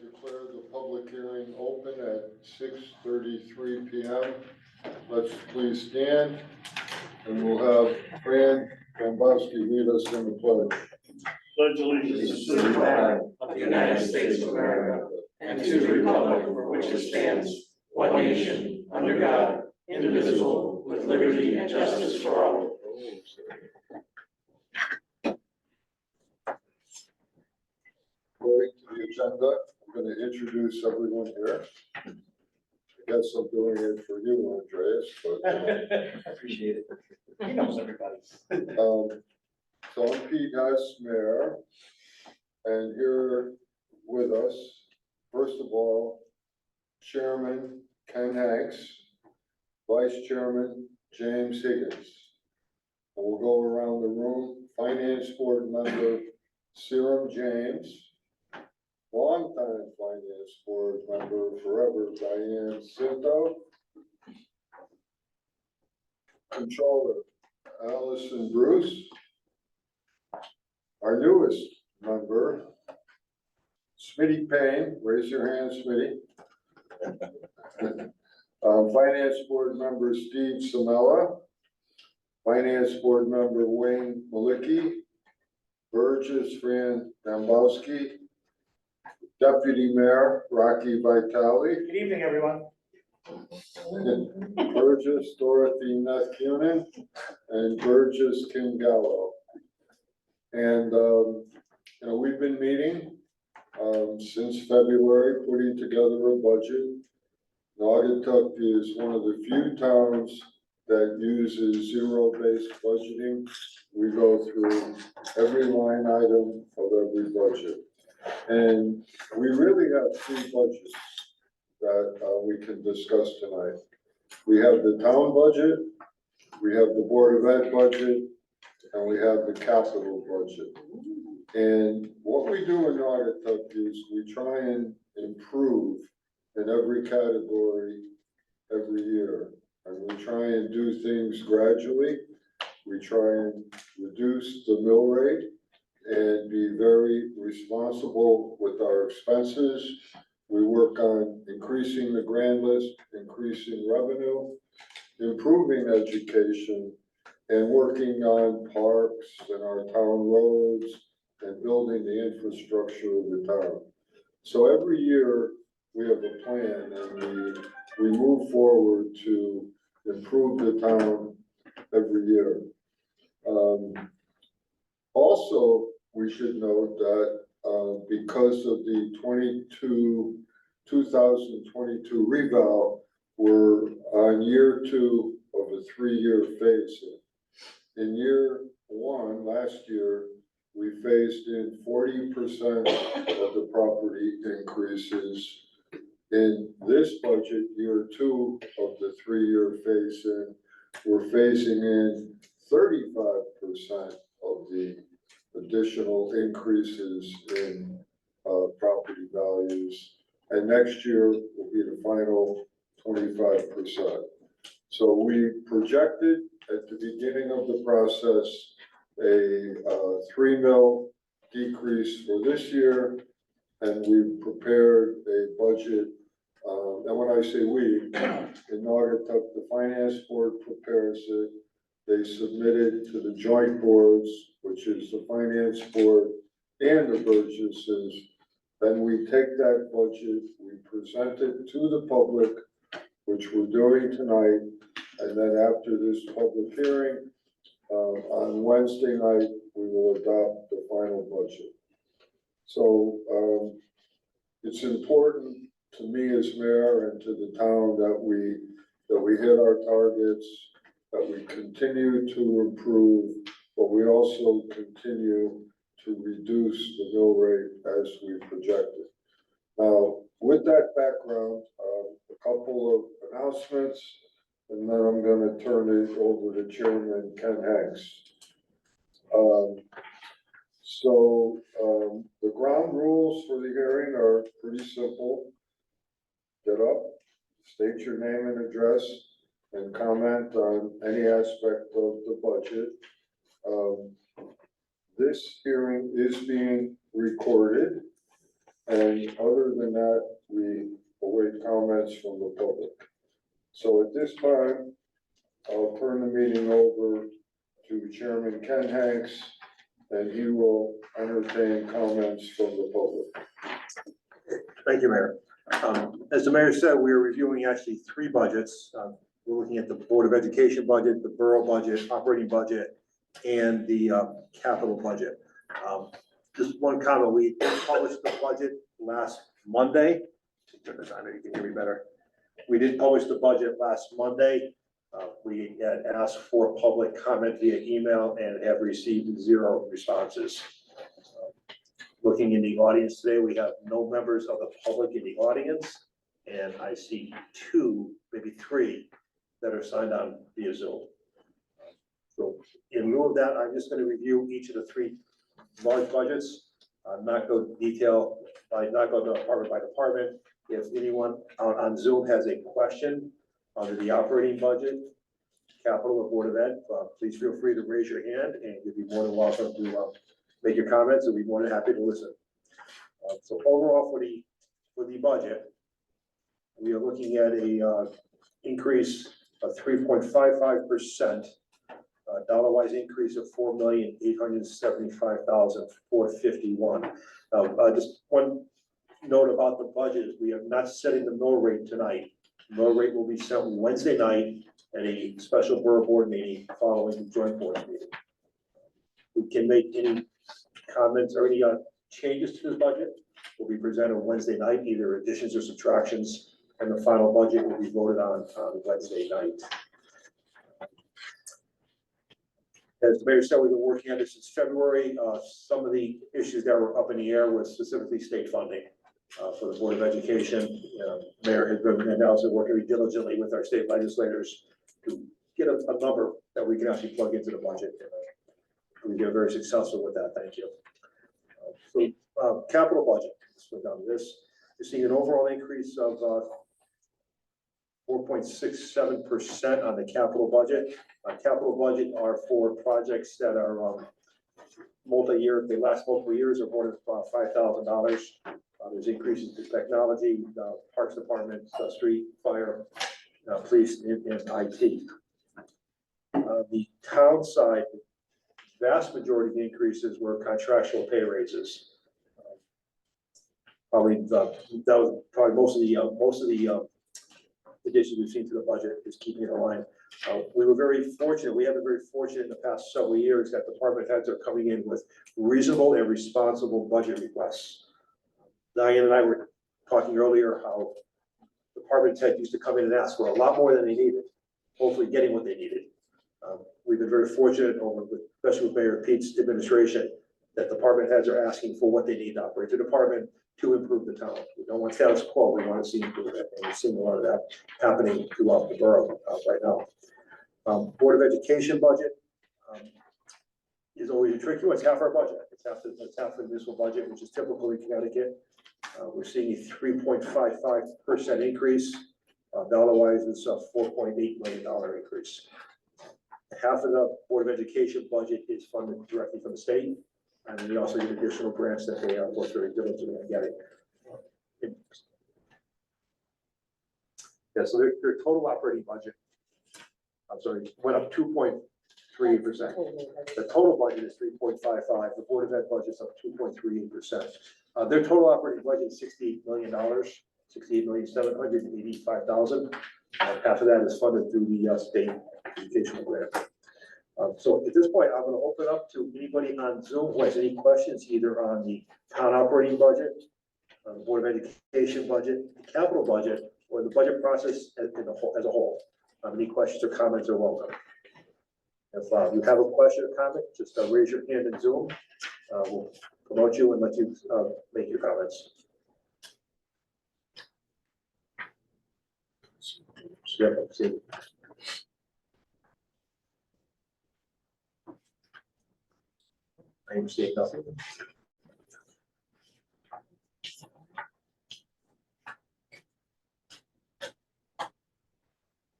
declare the public hearing open at 6:33 p.m. Let's please stand, and we'll have Fran Dombowski lead us in the pledge. Pledge allegiance to the flag of the United States of America and to the republic for which it stands, one nation, under God, indivisible, with liberty and justice for all. According to the agenda, I'm going to introduce everyone here. I guess I'm doing it for you, Andreas, but Appreciate it. He knows everybody. so I'm Pete Hess, Mayor, and here with us, first of all, Chairman Ken Hanks, Vice Chairman James Higgins. And we'll go around the room. Finance Board Member Serum James, longtime Finance Board Member forever Diane Cinto, Controller Allison Bruce, our newest member, Smitty Payne, raise your hand, Smitty. Finance Board Member Steve Samella, Finance Board Member Wayne Malicki, Burgess Fran Dombowski, Deputy Mayor Rocky Vitale, Good evening, everyone. Burgess Dorothy Neth-Cunin, and Burgess King Gallo. And, we've been meeting since February, putting together a budget. Naugatuck is one of the few towns that uses zero-based budgeting. We go through every line item of every budget. And we really have three budgets that we can discuss tonight. We have the town budget, we have the Board of Ed budget, and we have the capital budget. And what we do in Naugatuck is we try and improve in every category every year. And we try and do things gradually. We try and reduce the mill rate and be very responsible with our expenses. We work on increasing the grand list, increasing revenue, improving education, and working on parks and our town roads and building the infrastructure of the town. So every year we have a plan, and we move forward to improve the town every year. Also, we should note that because of the 2022 reval, we're on year 2 of a 3-year phase. In year 1, last year, we phased in 40% of the property increases. In this budget, year 2 of the 3-year phase in, we're phasing in 35% of the additional increases in property values. And next year will be the final 25%. So we projected at the beginning of the process a 3 mil decrease for this year, and we prepared a budget. And when I say we, in Naugatuck, the Finance Board prepares it. They submit it to the joint boards, which is the Finance Board and the Burgesses. Then we take that budget, we present it to the public, which we're doing tonight. And then after this public hearing, on Wednesday night, we will adopt the final budget. So it's important to me as mayor and to the town that we hit our targets, that we continue to improve, but we also continue to reduce the mill rate as we projected. Now, with that background, a couple of announcements, and then I'm going to turn it over to Chairman Ken Hanks. The ground rules for the hearing are pretty simple. Get up, state your name and address, and comment on any aspect of the budget. This hearing is being recorded, And other than that, we await comments from the public. So at this time, I'll turn the meeting over to Chairman Ken Hanks, and he will entertain comments from the public. Thank you, Mayor. As the mayor said, we are reviewing actually three budgets. We're looking at the Board of Education budget, the borough budget, operating budget, and the capital budget. Just one comment, we published the budget last Monday. Turn this on, maybe you can hear me better. We did publish the budget last Monday. We had asked for public comment via email and have received 0 responses. Looking in the audience today, we have no members of the public in the audience, and I see 2, maybe 3 that are signed on via Zoom. So in lieu of that, I'm just going to review each of the 3 large budgets, not go detail, not go department by department. If anyone on Zoom has a question under the operating budget, capital, or Board of Ed, please feel free to raise your hand, and you'll be more than welcome to make your comments, and we'll be more than happy to listen. So overall for the budget, we are looking at a increase of 3.55%, dollar-wise increase of $4,875,451. Just one note about the budget is we are not setting the mill rate tonight. Mill rate will be set Wednesday night at a special borough board meeting following the joint board meeting. We can make any comments or any changes to the budget will be presented Wednesday night, either additions or subtractions, and the final budget will be voted on Wednesday night. As the mayor said, we've been working on this since February. Some of the issues that were up in the air was specifically state funding for the Board of Education. Mayor has been and also working diligently with our state legislators to get a number that we can actually plug into the budget. We've been very successful with that. Thank you. Capital budget. Let's go down to this. You're seeing an overall increase of 4.67% on the capital budget. Capital budget are for projects that are multi-year. If they last multiple years or more than $5,000. There's increases to technology, Parks Department, street, fire, police, and IT. The town side, the vast majority of the increases were contractual pay raises. That was probably most of the additions we've seen to the budget is keeping it aligned. We were very fortunate. We have been very fortunate in the past several years that department heads are coming in with reasonable and responsible budget requests. Diane and I were talking earlier how department heads used to come in and ask for a lot more than they needed, hopefully getting what they needed. We've been very fortunate especially with Mayor Pete's administration, that department heads are asking for what they need to operate the department to improve the town. We don't want status quo, we want to see improvement, and we're seeing a lot of that happening throughout the borough right now. Board of Education budget is always a tricky one. It's half our budget. It's half the municipal budget, which is typical in Connecticut. We're seeing a 3.55% increase. Dollar-wise, it's a $4.8 million increase. Half of the Board of Education budget is funded directly from the state, and we also get additional grants that they work very diligently on getting. Yeah, so their total operating budget, went up 2.3%. The total budget is 3.55. The Board of Ed budget is up 2.38%. Their total operating budget is $68 million, $68,785,000. Half of that is funded through the state educational grant. So at this point, I'm going to open up to anybody on Zoom who has any questions, either on the town operating budget, the Board of Education budget, the capital budget, or the budget process as a whole. Any questions or comments are welcome. If you have a question or comment, just raise your hand in Zoom. We'll promote you and let you make your comments. Yep, see. I am seeing nothing.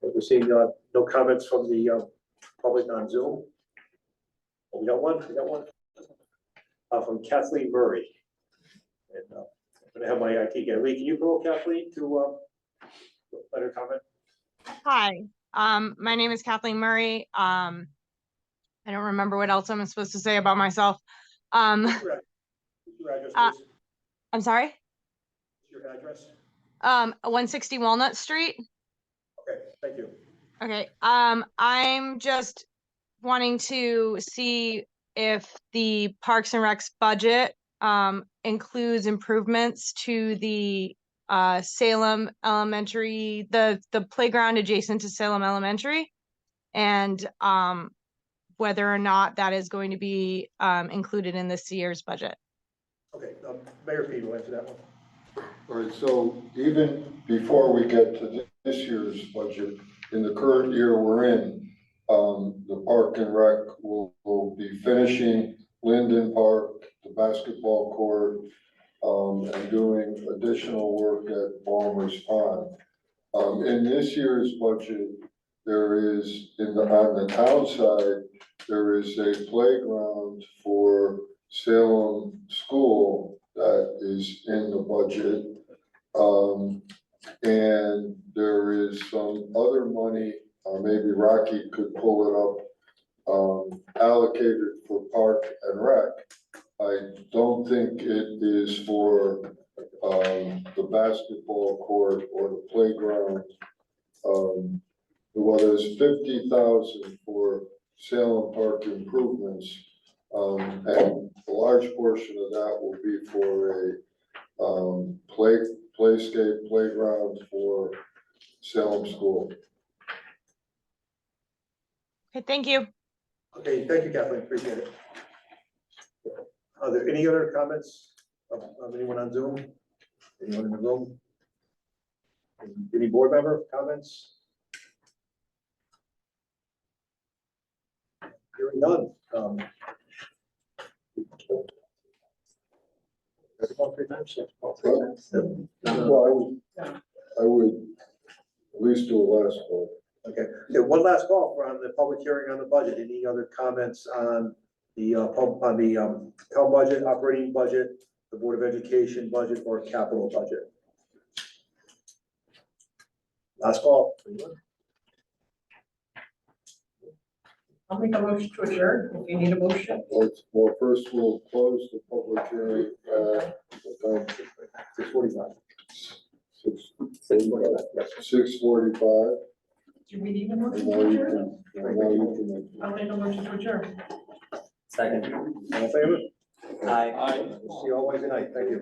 We're seeing no comments from the public on Zoom. Oh, we got one. From Kathleen Murray. And I have my IT guy. Lee, can you call Kathleen to, let her comment? Hi, my name is Kathleen Murray. I don't remember what else I'm supposed to say about myself. What's your address, please? I'm sorry, What's your address? 160 Walnut Street. Okay, thank you. Okay, I'm just wanting to see if the Parks and Recs budget, includes improvements to the Salem Elementary, the playground adjacent to Salem Elementary, and whether or not that is going to be included in this year's budget. Okay, Mayor Pete will answer that one. All right, so even before we get to this year's budget, in the current year we're in, the Park and Rec will be finishing Linden Park, the basketball court, and doing additional work at Balmer's Pond. In this year's budget, there is, on the town side, there is a playground for Salem School that is in the budget. And there is some other money, maybe Rocky could pull it up, allocated for Park and Rec. I don't think it is for the basketball court or the playground. Well, there's 50,000 for Salem Park improvements, and a large portion of that will be for a playscape playground for Salem School. Okay, thank you. Okay, thank you, Kathleen, appreciate it. Are there any other comments of anyone on Zoom? Anyone in the room? Any board member comments? Hearing none. Well, I would at least do a last vote. Okay, one last call for on the public hearing on the budget. Any other comments on the town budget, operating budget, the Board of Education budget, or capital budget? Last call. I'll make a motion to adjourn if you need a motion. Well, first we'll close the public hearing at 6:45. 6:45. Do we need a And motion now to you adjourn? can. I'll make a motion to adjourn. Second. All in favor? Aye. See you all Wednesday night. Thank you.